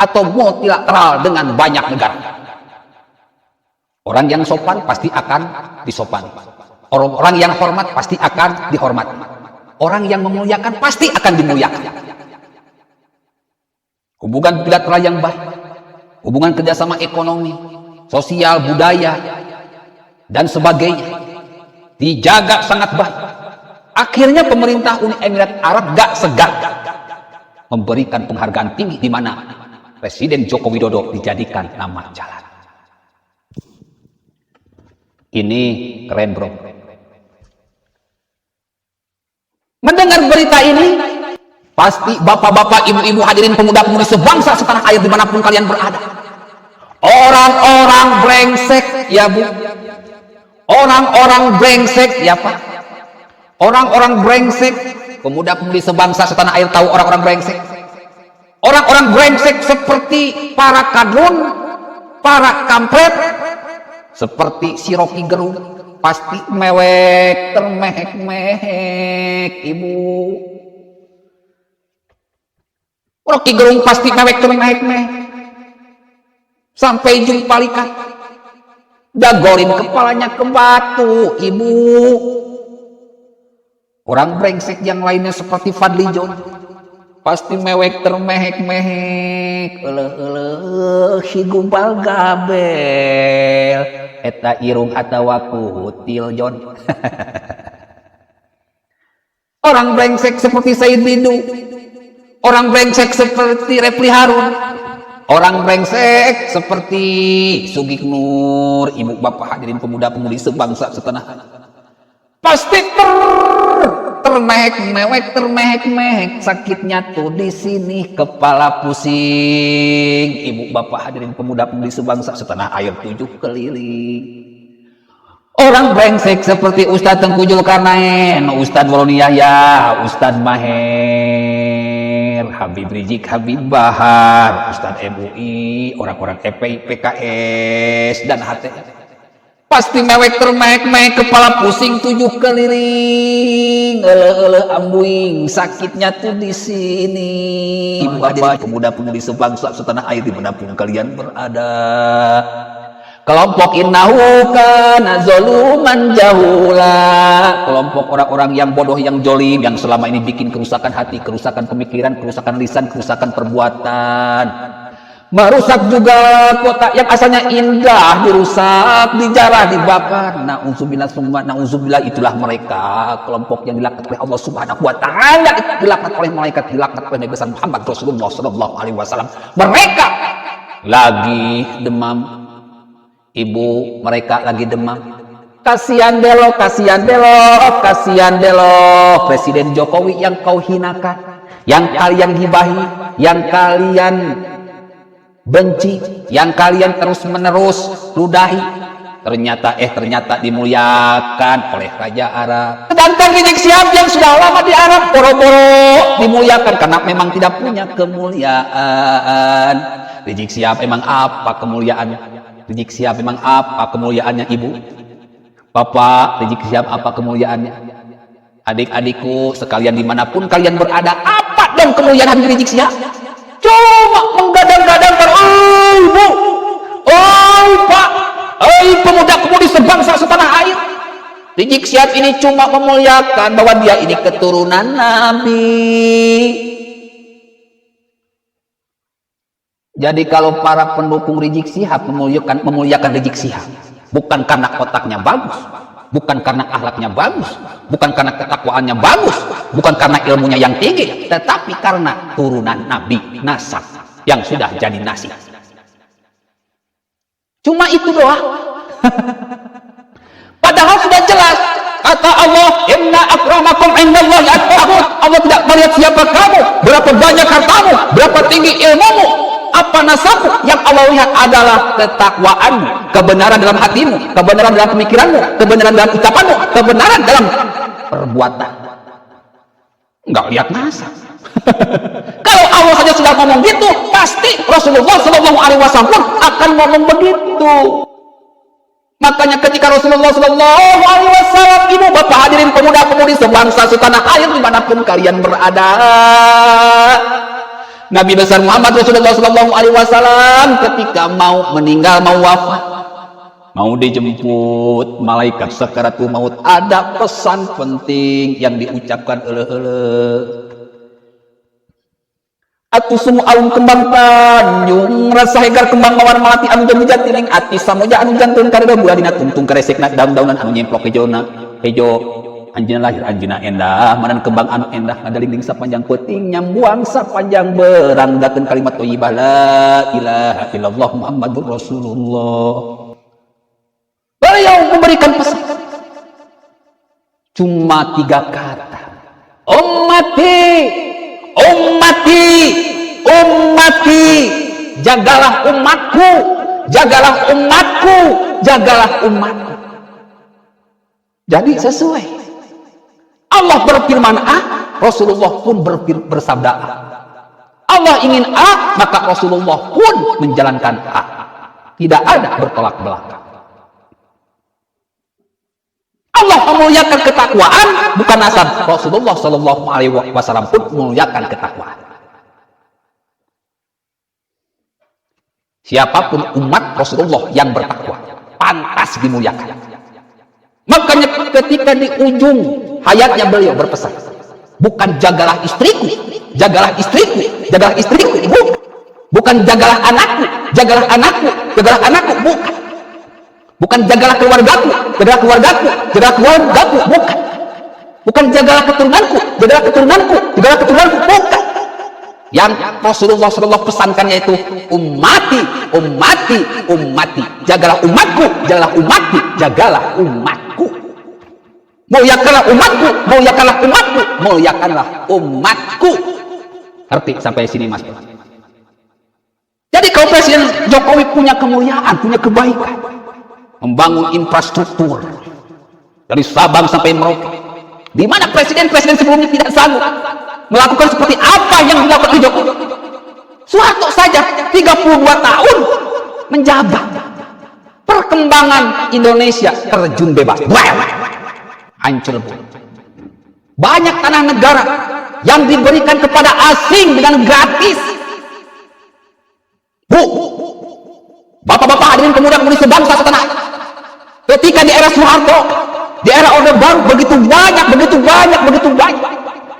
atau multilateral dengan banyak negara. Orang yang sopan pasti akan disopani. Orang yang hormat pasti akan dihormati. Orang yang memuliakan pasti akan dimuliakan. Hubungan bilateral yang baik, hubungan kerjasama ekonomi, sosial, budaya, dan sebagainya dijaga sangat baik. Akhirnya pemerintah Uni Emirat Arab gak segan memberikan penghargaan tinggi, di mana Presiden Joko Widodo dijadikan nama jalan. Ini keren, bro. Mendengar berita ini, pasti bapak-bapak, ibu-ibu, hadirin pemuda-pemudi sebangsa setanah air dimanapun kalian berada. Orang-orang brengsek, ya bu. Orang-orang brengsek, ya pak. Orang-orang brengsek, pemuda-pemudi sebangsa setanah air tahu orang-orang brengsek. Orang-orang brengsek seperti para kadrun, para kampret, seperti si Rocky Gerung, pasti mewek, termehek-mehek, ibu. Rocky Gerung pasti mewek, termehek-mehek. Sampai jumpa likat. Dagorin kepalanya ke batu, ibu. Orang brengsek yang lainnya seperti Fadli John, pasti mewek, termehek-mehek. Si gumbal gabel. Eta irung atawaku hutil John. Orang brengsek seperti Said Didu. Orang brengsek seperti Refli Harun. Orang brengsek seperti Sugik Nur. Ibu bapak hadirin pemuda-pemudi sebangsa setanah air, pasti termehek-mewek, termehek-mehek. Sakitnya tuh di sini, kepala pusing. Ibu bapak hadirin pemuda-pemudi sebangsa setanah air 7 keliling. Orang brengsek seperti Ustadz Tengku Zulkarnain, Ustadz Waloni Yahya, Ustadz Maher, Habib Rizik, Habib Bahar, Ustadz MUI, orang-orang FPI, PKS, dan HTI. Pasti mewek, termehek-mehek, kepala pusing 7 keliling. Ambuing, sakitnya tuh di sini. Bapak, pemuda-pemudi sebangsa setanah air dimanapun kalian berada. Kelompok innahu kana zaluman jahula. Kelompok orang-orang yang bodoh, yang jolim, yang selama ini bikin kerusakan hati, kerusakan pemikiran, kerusakan lisan, kerusakan perbuatan. Merusak juga kota yang asalnya indah, dirusak, dijarah, dibakar. Na'udzubillah, itulah mereka, kelompok yang dilaknat oleh Allah Subhanahu wa taala, dilaknat oleh malaikat, dilaknat oleh Nabi besar Muhammad Rasulullah sallallahu alaihi wasallam. Mereka lagi demam. Ibu, mereka lagi demam. Kasihan delo, kasihan delo, kasihan delo. Presiden Jokowi yang kau hinakan, yang kalian gibahi, yang kalian benci, yang kalian terus-menerus ludahi, ternyata dimuliakan oleh Raja Arab. Sedangkan Rizik Syihab yang sudah lama di Arab, boro-boro dimuliakan karena memang tidak punya kemuliaan. Rizik Syihab emang apa kemuliaannya? Rizik Syihab memang apa kemuliaannya, ibu? Bapak, Rizik Syihab apa kemuliaannya? Adik-adikku sekalian dimanapun kalian berada, apa dong kemuliaan Habib Rizik Syihab? Cuma menggadang-gadangkan, oh ibu, oh pak, oh pemuda-pemudi sebangsa setanah air. Rizik Syihab ini cuma memuliakan bahwa dia ini keturunan Nabi. Jadi kalau para pendukung Rizik Syihab memuliakan Rizik Syihab, bukan karena otaknya bagus, bukan karena akhlaknya bagus, bukan karena ketakwaannya bagus, bukan karena ilmunya yang tinggi, tetapi karena turunan Nabi, nasab yang sudah jadi nasi. Cuma itu doang. Padahal sudah jelas kata Allah, inna akramakum indallahi atqakum. Allah tidak melihat siapa kamu, berapa banyak hartamu, berapa tinggi ilmumu, apa nasabmu. Yang Allah lihat adalah ketakwaanmu, kebenaran dalam hatimu, kebenaran dalam pemikiranmu, kebenaran dalam ucapanmu, kebenaran dalam perbuatan. Enggak lihat nasab. Kalau Allah saja sudah ngomong gitu, pasti Rasulullah Shallallahu Alaihi Wasallam akan ngomong begitu. Makanya ketika Rasulullah Shallallahu Alaihi Wasallam, ibu bapak hadirin pemuda-pemudi sebangsa setanah air dimanapun kalian berada, Nabi besar Muhammad Rasulullah Sallallahu Alaihi Wasallam ketika mau meninggal, mau wafat, mau dijemput malaikat sakaratul maut, ada pesan penting yang diucapkan atuh semua alun kembang tanjung rasa hegar kembang mawar melati anu jadi jatining ati samoja anu jantung kareda buladina tungtung karesekna daun-daunan anu nyemplok hejona hejo anjeunna lahir anjeunna endah manan kembang anu endah ngadalingding sapanjang peuting nyambuang sapanjang berang dakeun kalimat thayyibah la ilaha illallah Muhammadur Rasulullah. Beliau memberikan pesan cuma 3 kata, ummati ummati ummati, jagalah umatku, jagalah umatku, jagalah umatku. Jadi sesuai Allah berfirman A, Rasulullah pun bersabda A. Allah ingin A, maka Rasulullah pun menjalankan A. Tidak ada bertolak belakang. Allah memuliakan ketakwaan, bukan asal. Rasulullah Shallallahu Alaihi Wasallam pun memuliakan ketakwaan. Siapapun umat Rasulullah yang bertakwa pantas dimuliakan. Makanya ketika di ujung hayatnya beliau berpesan, bukan jagalah istriku, jagalah istriku, jagalah istriku, bukan jagalah anakku, jagalah anakku, jagalah anakku, bukan. Bukan jagalah keluargaku, jagalah keluargaku, jagalah keluargaku, bukan. Bukan jagalah keturunanku, jagalah keturunanku, jagalah keturunanku, bukan. Yang Rasulullah SAW pesankan yaitu ummati, ummati, ummati. Jagalah umatku, jagalah umatku, jagalah umatku. Muliakanlah umatku, muliakanlah umatku, muliakanlah umatku. Ngerti sampai sini Mas? Jadi kalau Presiden Jokowi punya kemuliaan, punya kebaikan, membangun infrastruktur dari Sabang sampai Merauke, di mana presiden-presiden sebelumnya tidak sanggup melakukan seperti apa yang dilakukan oleh Jokowi. Soeharto saja 32 tahun menjabat, perkembangan Indonesia terjun bebas, hancur. Banyak tanah negara yang diberikan kepada asing dengan gratis. Bu, bapak-bapak hadirin pemuda-pemudi sebangsa setanah, ketika di era Soeharto, di era Orde Baru, begitu banyak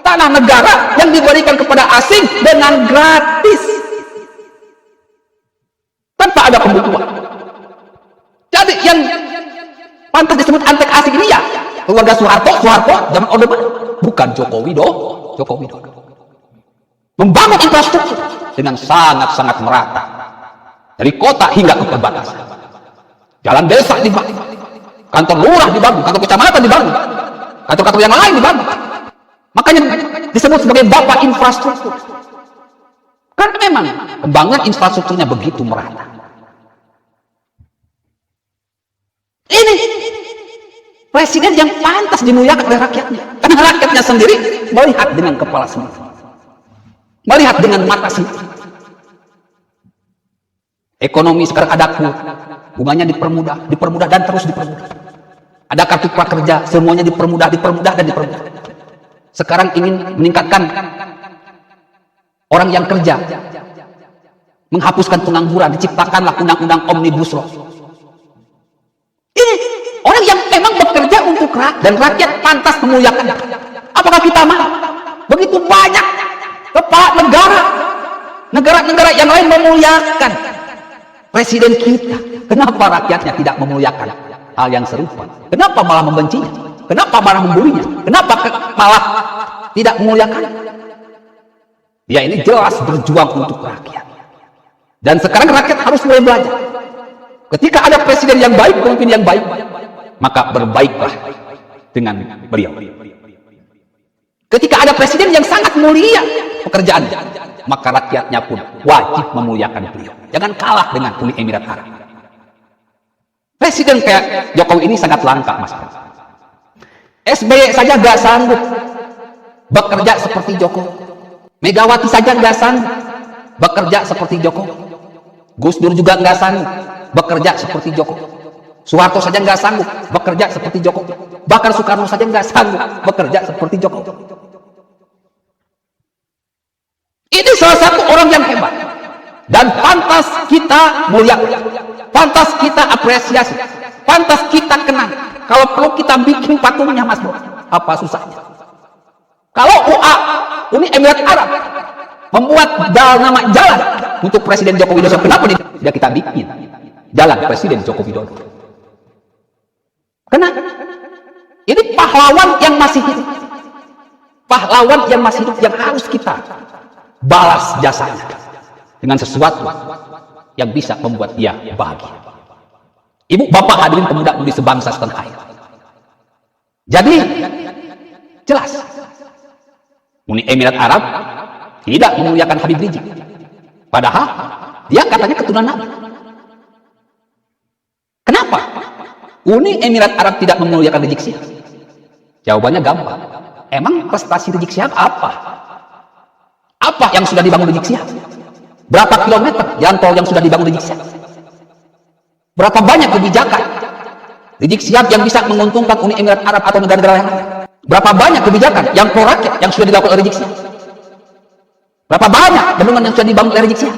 tanah negara yang diberikan kepada asing dengan gratis, tanpa ada pembukuan. Jadi yang pantas disebut antek asing ini ya keluarga Soeharto zaman Orde Baru, bukan Jokowi doang. Membangun infrastruktur dengan sangat-sangat merata, dari kota hingga ke perbatasan. Jalan desa dibangun, kantor lurah dibangun, kantor kecamatan dibangun, kantor-kantor yang lain dibangun. Makanya disebut sebagai bapak infrastruktur. Karena memang pembangunan infrastrukturnya begitu merata. Ini presiden yang pantas dimuliakan oleh rakyatnya, karena rakyatnya sendiri melihat dengan kepala sendiri, melihat dengan mata sendiri. Ekonomi sekarang ada bunganya dipermudah dan terus dipermudah. Ada kartu prakerja, semuanya dipermudah dan dipermudah. Sekarang ingin meningkatkan orang yang kerja, menghapuskan pengangguran, diciptakanlah undang-undang Omnibus Law. Ini orang yang memang bekerja untuk rakyat dan rakyat pantas memuliakan. Apakah kita mau? Begitu banyak kepala negara yang lain memuliakan presiden kita. Kenapa rakyatnya tidak memuliakan hal yang serupa? Kenapa malah membencinya? Kenapa malah membulinya? Kenapa malah tidak memuliakan? Ya ini jelas berjuang untuk rakyat. Dan sekarang rakyat harus mulai belajar. Ketika ada presiden yang baik, pemimpin yang baik, maka berbaiklah dengan beliau. Ketika ada presiden yang sangat mulia pekerjaannya, maka rakyatnya pun wajib memuliakan beliau. Jangan kalah dengan Uni Emirat Arab. Presiden kayak Jokowi ini sangat langka, Mas. SBY saja gak sanggup bekerja seperti Jokowi. Megawati saja gak sanggup bekerja seperti Jokowi. Gus Dur juga gak sanggup bekerja seperti Jokowi. Soeharto saja gak sanggup bekerja seperti Jokowi. Bahkan Soekarno saja gak sanggup bekerja seperti Jokowi. Ini salah satu orang yang hebat dan pantas kita muliakan, pantas kita apresiasi, pantas kita kenang. Kalau perlu kita bikin patungnya, Mas Bro, apa susahnya? Kalau Uni Emirat Arab membuat nama jalan untuk Presiden Joko Widodo, kenapa tidak kita bikin jalan Presiden Joko Widodo? Kenapa? Ini pahlawan yang masih hidup, pahlawan yang masih hidup, yang harus kita balas jasanya dengan sesuatu yang bisa membuat dia bahagia. Ibu, bapak, hadirin pemuda-pemudi sebangsa setanah air. Jadi jelas Uni Emirat Arab tidak memuliakan Habib Rizik, padahal dia katanya keturunan Nabi. Kenapa Uni Emirat Arab tidak memuliakan Rizik Syihab? Jawabannya gampang. Emang prestasi Rizik Syihab apa? Apa yang sudah dibangun Rizik Syihab? Berapa kilometer jalan tol yang sudah dibangun Rizik Syihab? Berapa banyak kebijakan Rizik Syihab yang bisa menguntungkan Uni Emirat Arab atau negara-negara yang lain? Berapa banyak kebijakan yang pro rakyat yang sudah dilakukan oleh Rizik Syihab? Berapa banyak bendungan yang sudah dibangun oleh Rizik Syihab?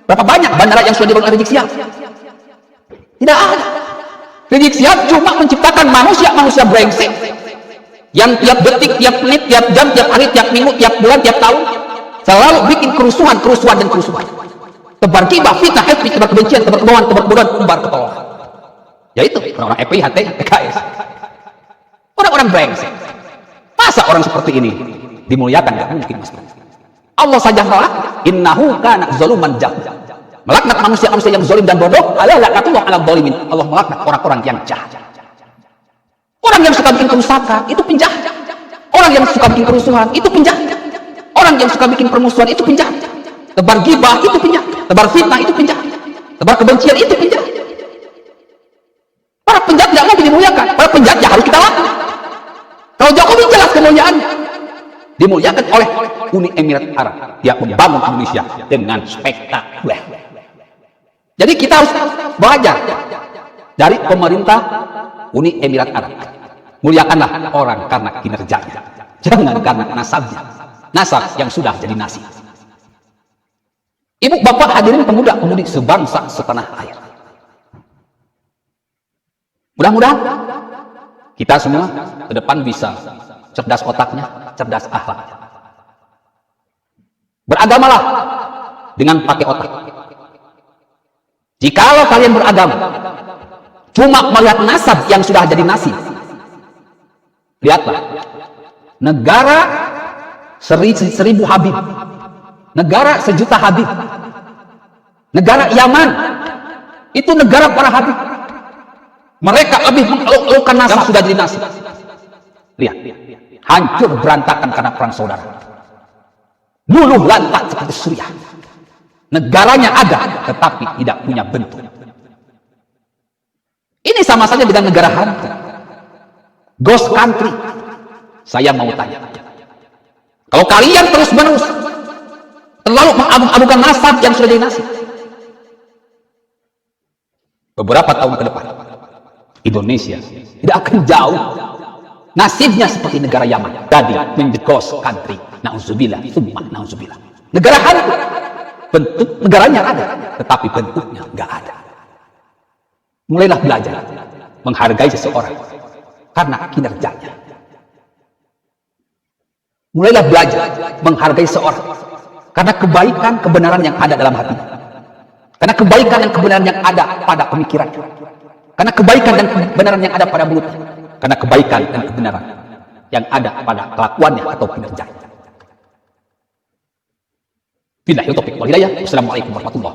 Berapa banyak bandara yang sudah dibangun oleh Rizik Syihab? Tidak ada. Rizik Syihab cuma menciptakan manusia brengsek yang tiap detik, tiap menit, tiap jam, tiap hari, tiap minggu, tiap bulan, tiap tahun selalu bikin kerusuhan. Tebar gibah, fitnah, hate, tebar kebencian, tebar kebohongan, umbar ketololan. Yaitu orang-orang FPI, HTI, PKS. Orang-orang brengsek. Masa orang seperti ini dimuliakan? Gak mungkin, Mas. Allah saja melaknat, innahu kana zaluman jahul. Melaknat manusia-manusia yang zalim dan bodoh. Ala laknatullah ala zalimin. Allah melaknat orang-orang yang jahat. Orang yang suka bikin kerusakan itu penjahat. Orang yang suka bikin kerusuhan itu penjahat. Orang yang suka bikin permusuhan itu penjahat. Tebar gibah itu penjahat. Tebar fitnah itu penjahat. Tebar kebencian itu penjahat. Para penjahat tidak mau dimuliakan. Para penjahat ya harus kita lakukan. Kalau Jokowi jelas kemuliaannya, dimuliakan oleh Uni Emirat Arab. Dia membangun Indonesia dengan spektakuler. Jadi kita harus belajar dari pemerintah Uni Emirat Arab. Muliakanlah orang karena kinerjanya, jangan karena nasabnya. Nasab yang sudah jadi nasi. Ibu, bapak, hadirin pemuda-pemudi sebangsa setanah air. Mudah-mudahan kita semua ke depan bisa cerdas otaknya, cerdas akhlaknya. Beragamalah dengan pakai otak. Jikalau kalian beragama cuma melihat nasab yang sudah jadi nasi, lihatlah negara 1000 Habib, negara 1.000.000 Habib, negara Yaman itu negara para Habib. Mereka lebih mengeluhkan nasab yang sudah jadi nasi. Lihat, hancur berantakan karena perang saudara. Luluh lantak seperti Suriah. Negaranya ada, tetapi tidak punya bentuk. Ini sama saja dengan negara hantu, ghost country. Saya mau tanya, kalau kalian terus-menerus terlalu mengagung-agungkan nasab yang sudah jadi nasi, beberapa tahun ke depan Indonesia tidak akan jauh nasibnya seperti negara Yaman, tadi menjadi ghost country. Nauzubillah, summa nauzubillah. Negara hantu, bentuk negaranya ada, tetapi bentuknya nggak ada. Mulailah belajar menghargai seseorang karena kinerjanya. Mulailah belajar menghargai seseorang karena kebaikan, kebenaran yang ada dalam hatinya. Karena kebaikan dan kebenaran yang ada pada pemikirannya. Karena kebaikan dan kebenaran yang ada pada mulutnya. Karena kebaikan dan kebenaran yang ada pada kelakuannya atau kinerjanya. Billahi taufiq wal hidayah. Wassalamualaikum warahmatullahi wabarakatuh.